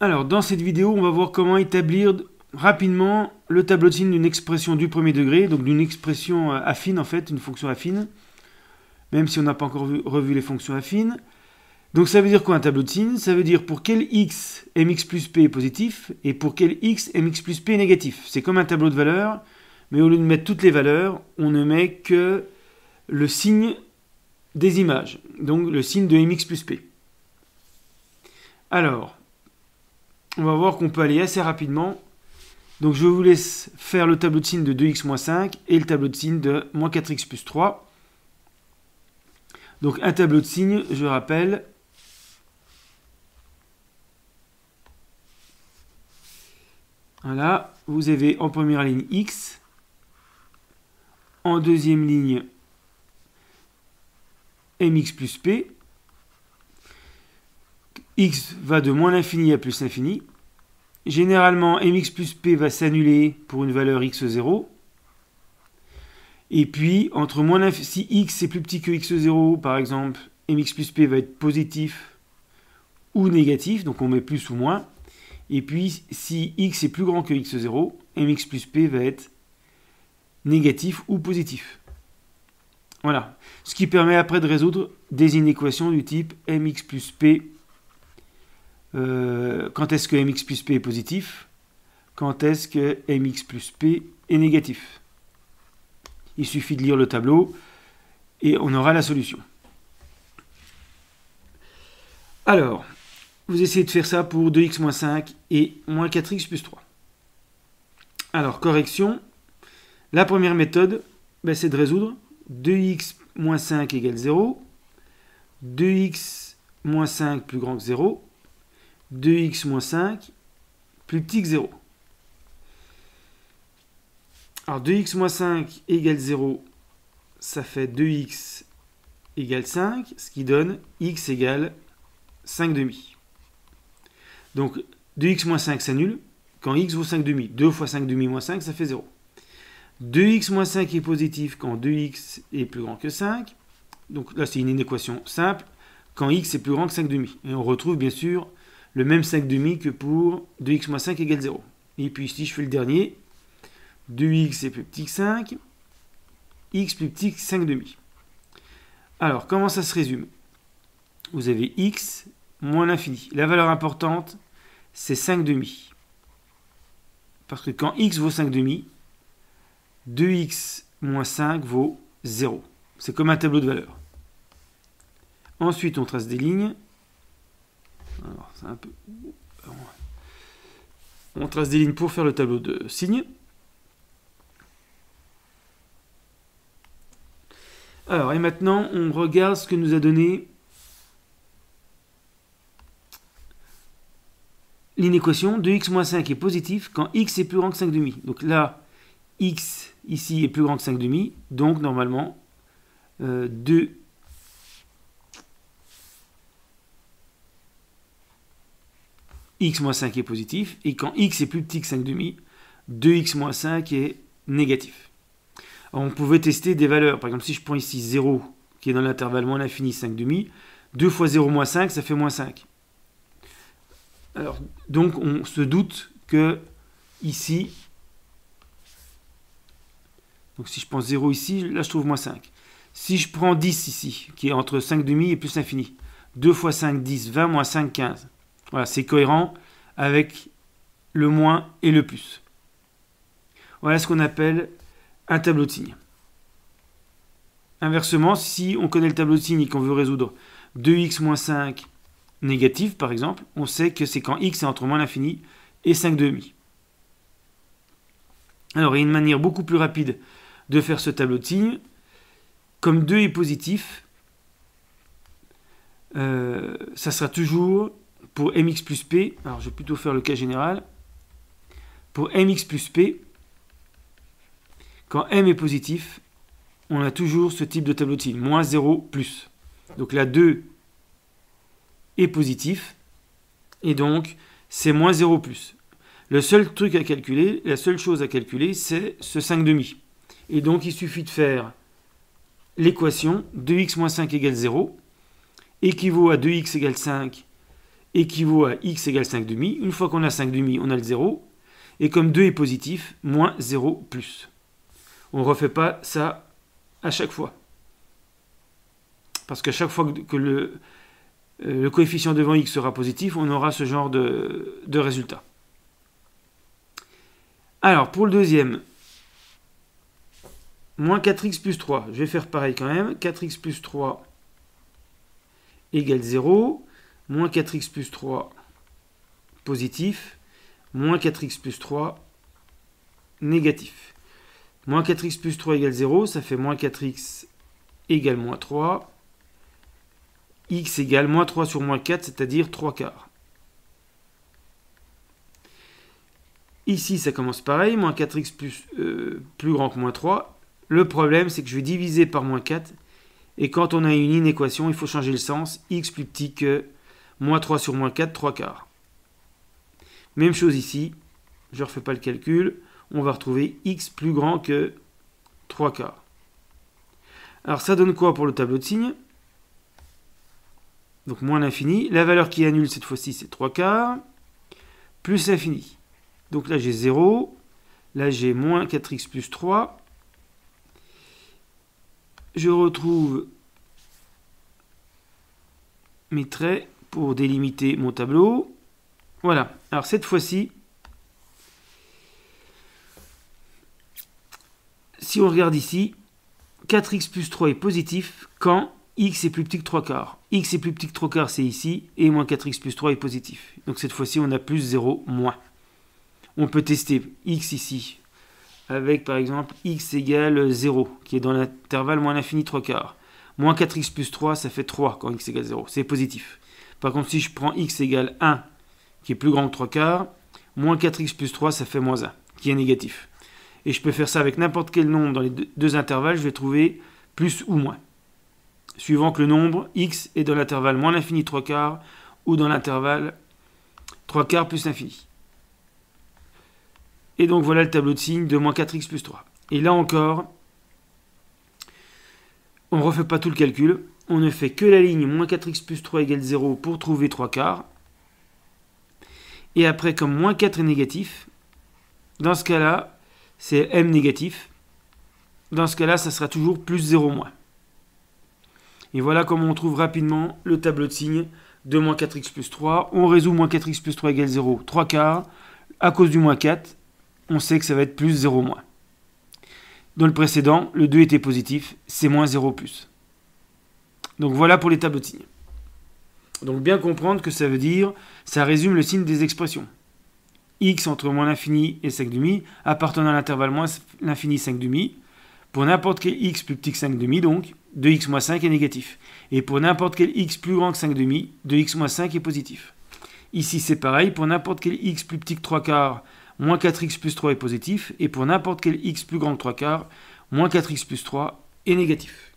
Alors, dans cette vidéo, on va voir comment établir rapidement le tableau de signes d'une expression du premier degré, donc d'une expression affine en fait, une fonction affine, même si on n'a pas encore revu les fonctions affines. Donc ça veut dire quoi un tableau de signes? Ça veut dire pour quel x mx plus p est positif et pour quel x mx plus p est négatif. C'est comme un tableau de valeurs, mais au lieu de mettre toutes les valeurs, on ne met que le signe des images, donc le signe de mx plus p. Alors, on va voir qu'on peut aller assez rapidement. Donc je vous laisse faire le tableau de signes de 2x moins 5 et le tableau de signes de moins 4x plus 3. Donc un tableau de signes, je rappelle, voilà, vous avez en première ligne x, en deuxième ligne mx plus p, x va de moins l'infini à plus l'infini. Généralement, mx plus p va s'annuler pour une valeur x0. Et puis, entre si x est plus petit que x0, par exemple, mx plus p va être positif ou négatif, donc on met plus ou moins. Et puis, si x est plus grand que x0, mx plus p va être négatif ou positif. Voilà. Ce qui permet après de résoudre des inéquations du type mx plus p. Quand est-ce que mx plus p est positif? Quand est-ce que mx plus p est négatif? Il suffit de lire le tableau et on aura la solution. Alors, vous essayez de faire ça pour 2x moins 5 et moins 4x plus 3. Alors, correction. La première méthode, c'est de résoudre 2x moins 5 égale 0, 2x moins 5 plus grand que 0, 2x moins 5 plus petit que 0. Alors 2x moins 5 égale 0, ça fait 2x égale 5, ce qui donne x égale 5 demi. Donc 2x moins 5 s'annule quand x vaut 5 demi. 2 fois 5 demi moins 5, ça fait 0. 2x moins 5 est positif quand 2x est plus grand que 5. Donc là, c'est une inéquation simple quand x est plus grand que 5 demi. Et on retrouve bien sûr le même 5 demi que pour 2x moins 5 égale 0. Et puis si je fais le dernier, 2x est plus petit que 5, x plus petit que 5 demi. Alors, comment ça se résume? Vous avez x moins l'infini. La valeur importante, c'est 5 demi. Parce que quand x vaut 5 demi, 2x moins 5 vaut 0. C'est comme un tableau de valeurs. Ensuite, on trace des lignes. Alors, c'est un peu... On trace des lignes pour faire le tableau de signes. Alors, et maintenant, on regarde ce que nous a donné l'inéquation. 2x moins 5 est positif quand x est plus grand que 5 demi. Donc là, x ici est plus grand que 5 demi. Donc, normalement, 2 x moins 5 est positif, et quand x est plus petit que 5 demi, 2x moins 5 est négatif. Alors, on pouvait tester des valeurs. Par exemple, si je prends ici 0, qui est dans l'intervalle moins l'infini, 5 demi, 2 fois 0 moins 5, ça fait moins 5. Alors, donc, on se doute que ici, donc si je prends 0 ici, là je trouve moins 5. Si je prends 10 ici, qui est entre 5 demi et plus l'infini, 2 fois 5, 10, 20, moins 5, 15. Voilà, c'est cohérent avec le moins et le plus. Voilà ce qu'on appelle un tableau de signes. Inversement, si on connaît le tableau de signes et qu'on veut résoudre 2x moins 5 négatif, par exemple, on sait que c'est quand x est entre moins l'infini et 5 demi. Alors, il y a une manière beaucoup plus rapide de faire ce tableau de signes. Comme 2 est positif, ça sera toujours... Pour mx plus p, alors je vais plutôt faire le cas général. Pour mx plus p, quand m est positif, on a toujours ce type de tableau de signes, moins 0 plus. Donc là, 2 est positif, et donc c'est moins 0 plus. Le seul truc à calculer, la seule chose à calculer, c'est ce 5 demi. Et donc il suffit de faire l'équation 2x moins 5 égale 0, équivaut à 2x égale 5, équivaut à x égale 5 demi. Une fois qu'on a 5 demi, on a le 0. Et comme 2 est positif, moins 0 plus. On ne refait pas ça à chaque fois. Parce qu'à chaque fois que le coefficient devant x sera positif, on aura ce genre de résultat. Alors, pour le deuxième, moins 4x plus 3. Je vais faire pareil quand même. 4x plus 3 égale 0. Moins 4x plus 3 positif. Moins 4x plus 3 négatif. Moins 4x plus 3 égale 0. Ça fait moins 4x égale moins 3. X égale moins 3 sur moins 4, c'est-à-dire 3 quarts. Ici, ça commence pareil. Moins 4x plus grand que moins 3. Le problème, c'est que je vais diviser par moins 4. Et quand on a une inéquation, il faut changer le sens. X plus petit que moins 3 sur moins 4, 3 quarts. Même chose ici. Je ne refais pas le calcul. On va retrouver x plus grand que 3 quarts. Alors, ça donne quoi pour le tableau de signes? Donc, moins l'infini. La valeur qui annule cette fois-ci, c'est 3 quarts. Plus l'infini. Donc là, j'ai 0. Là, j'ai moins 4x plus 3. Je retrouve mes traits pour délimiter mon tableau. Voilà. Alors cette fois-ci, si on regarde ici, 4x plus 3 est positif quand x est plus petit que 3 quarts. X est plus petit que 3 quarts, c'est ici, et moins 4x plus 3 est positif. Donc cette fois-ci, on a plus 0, moins. On peut tester x ici, avec par exemple x égale 0, qui est dans l'intervalle moins l'infini 3 quarts. Moins 4x plus 3, ça fait 3 quand x égale 0, c'est positif. Par contre, si je prends x égale 1, qui est plus grand que 3 quarts, moins 4x plus 3, ça fait moins 1, qui est négatif. Et je peux faire ça avec n'importe quel nombre dans les deux intervalles, je vais trouver plus ou moins. Suivant que le nombre x est dans l'intervalle moins l'infini 3 quarts, ou dans l'intervalle 3 quarts plus l'infini. Et donc voilà le tableau de signes de moins 4x plus 3. Et là encore, on ne refait pas tout le calcul. On ne fait que la ligne moins 4x plus 3 égale 0 pour trouver 3 quarts. Et après, comme moins 4 est négatif, dans ce cas-là, c'est m négatif. Dans ce cas-là, ça sera toujours plus 0 moins. Et voilà comment on trouve rapidement le tableau de signes de moins 4x plus 3. On résout moins 4x plus 3 égale 0, 3 quarts. À cause du moins 4, on sait que ça va être plus 0 moins. Dans le précédent, le 2 était positif, c'est moins 0 plus. Donc voilà pour les tableaux de signes. Donc bien comprendre que ça veut dire, ça résume le signe des expressions. X entre moins l'infini et 5 demi, appartenant à l'intervalle moins l'infini 5 demi. Pour n'importe quel x plus petit que 5 demi, donc 2x moins 5 est négatif. Et pour n'importe quel x plus grand que 5 demi, 2x moins 5 est positif. Ici c'est pareil, pour n'importe quel x plus petit que 3 quarts, moins 4x plus 3 est positif. Et pour n'importe quel x plus grand que 3 quarts, moins 4x plus 3 est négatif.